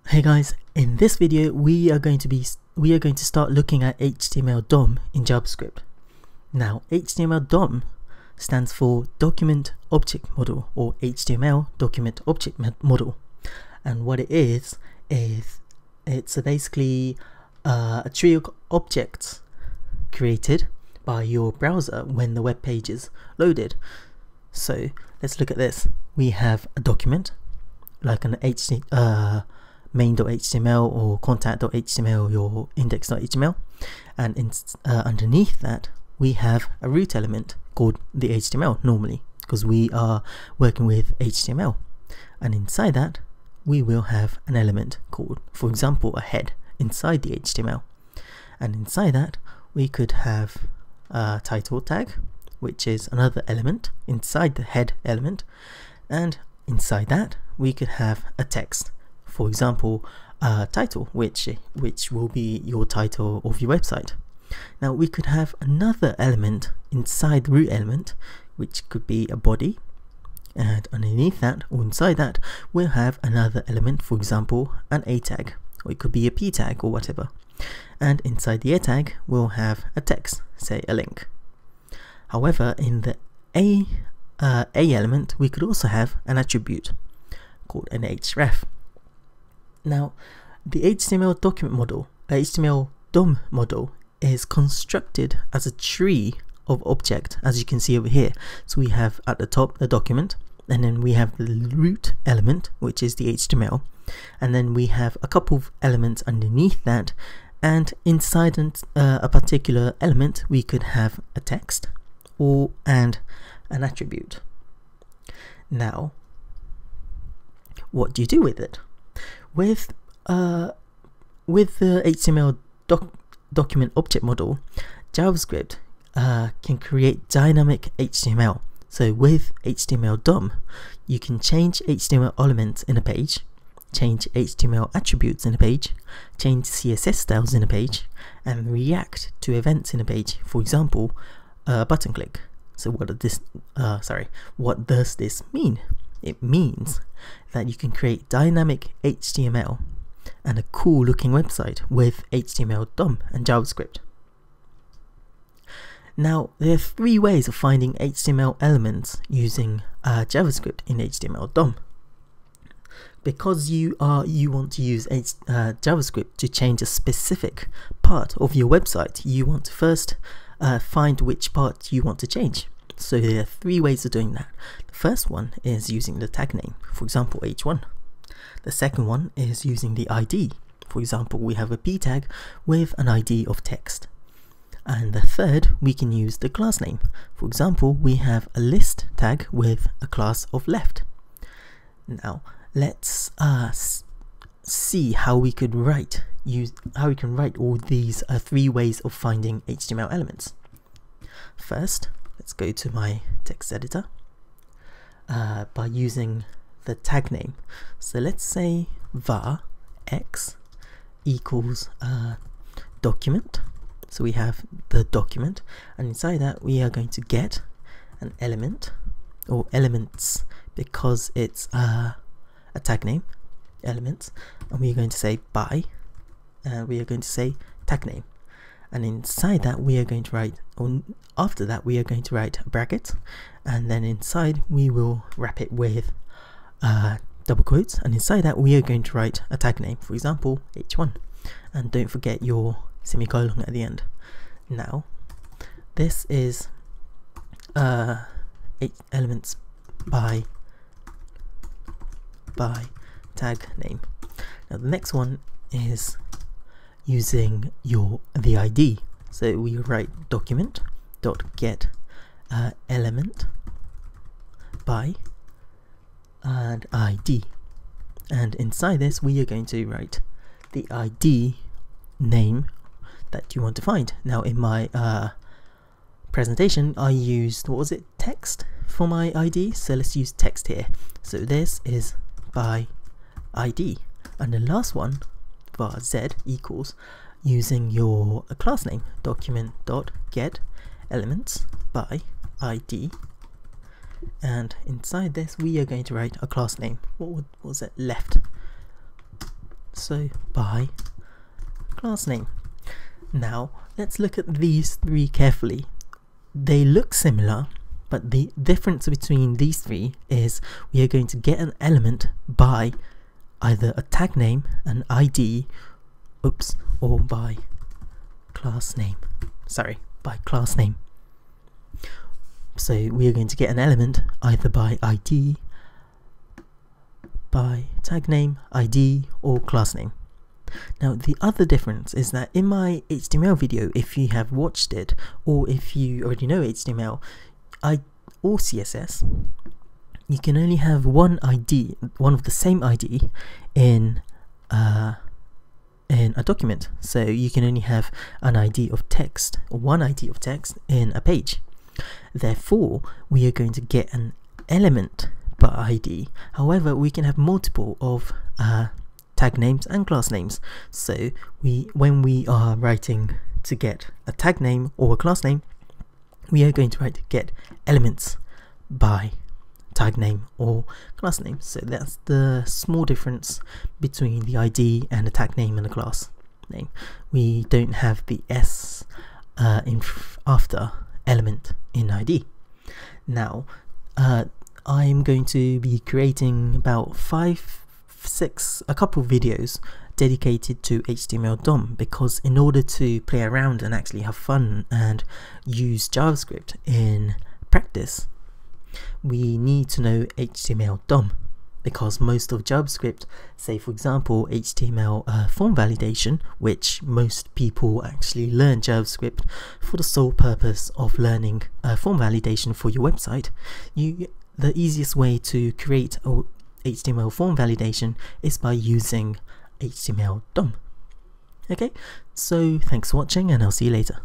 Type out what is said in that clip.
Hey guys, in this video we are going to start looking at HTML DOM in JavaScript. Now, HTML DOM stands for Document Object Model, or HTML Document Object Model. And what it is it's basically a tree of objects created by your browser when the web page is loaded. So let's look at this. We have a document like an main.html or contact.html, your index.html, and underneath that we have a root element called the HTML normally, because we are working with HTML, and inside that we will have an element called, for example, a head inside the HTML, and inside that we could have a title tag, which is another element inside the head element, and inside that we could have a text, for example, title, which will be your title of your website. Now we could have another element inside the root element, which could be a body, and underneath that or inside that we'll have another element, for example an A tag, or it could be a P tag or whatever, and inside the A tag we'll have a text, say a link. However, in the A element we could also have an attribute called an href. Now, the HTML document model, HTML DOM model, is constructed as a tree of object, as you can see over here. So we have at the top the document, and then we have the root element, which is the HTML, and then we have a couple of elements underneath that, and inside a particular element we could have a text and an attribute. Now, what do you do with it? With the HTML document object model, JavaScript can create dynamic HTML. So with HTML DOM, you can change HTML elements in a page, change HTML attributes in a page, change CSS styles in a page, and react to events in a page. For example, button click. So what does this mean? It means that you can create dynamic HTML and a cool looking website with HTML DOM and JavaScript. Now, there are three ways of finding HTML elements using JavaScript in HTML DOM. Because you want to use JavaScript to change a specific part of your website, you want to first find which part you want to change. So there are three ways of doing that. The first one is using the tag name, for example h1. The second one is using the ID. For example, we have a P tag with an ID of text. And the third, we can use the class name. For example, we have a list tag with a class of left. Now let's see how we can write all these three ways of finding HTML elements. First, let's go to my text editor by using the tag name. So let's say var x equals document. So we have the document, and inside that we are going to get an element, or elements, because it's a tag name, elements, and we are going to say by, and we are going to say tag name, and inside that we are going to write, or after that we are going to write a bracket, and then inside we will wrap it with double quotes, and inside that we are going to write a tag name, for example h1, and don't forget your semicolon at the end. Now this is elements by tag name. Now the next one is using the ID. So we write document dot get element by and ID, and inside this we are going to write the ID name that you want to find. Now in my presentation I used, what was it, text for my ID, so let's use text here. So this is by ID, and the last one, var z, equals using your class name, document dot get elements by ID, and inside this we are going to write a class name. What was it, left? So by class name. Now let's look at these three carefully. They look similar, but the difference between these three is we are going to get an element by either a tag name, an ID, or by class name. By class name. So we are going to get an element either by ID, by tag name, ID, or class name. Now the other difference is that in my HTML video, if you have watched it, or if you already know HTML or CSS, you can only have one ID, one of the same ID in a document. So you can only have an ID of text, or one ID of text in a page. Therefore, we are going to get an element by ID. However, we can have multiple of tag names and class names. So when we are writing to get a tag name or a class name, we are going to write to get elements by tag name or class name. So that's the small difference between the ID and the tag name and the class name. We don't have the S after element in ID. Now I'm going to be creating about a couple of videos dedicated to HTML DOM, because in order to play around and actually have fun and use JavaScript in practice, we need to know HTML DOM, because most of JavaScript, say for example HTML form validation, which most people actually learn JavaScript for the sole purpose of learning form validation for your website, the easiest way to create a HTML form validation is by using HTML DOM. Okay, so thanks for watching, and I'll see you later.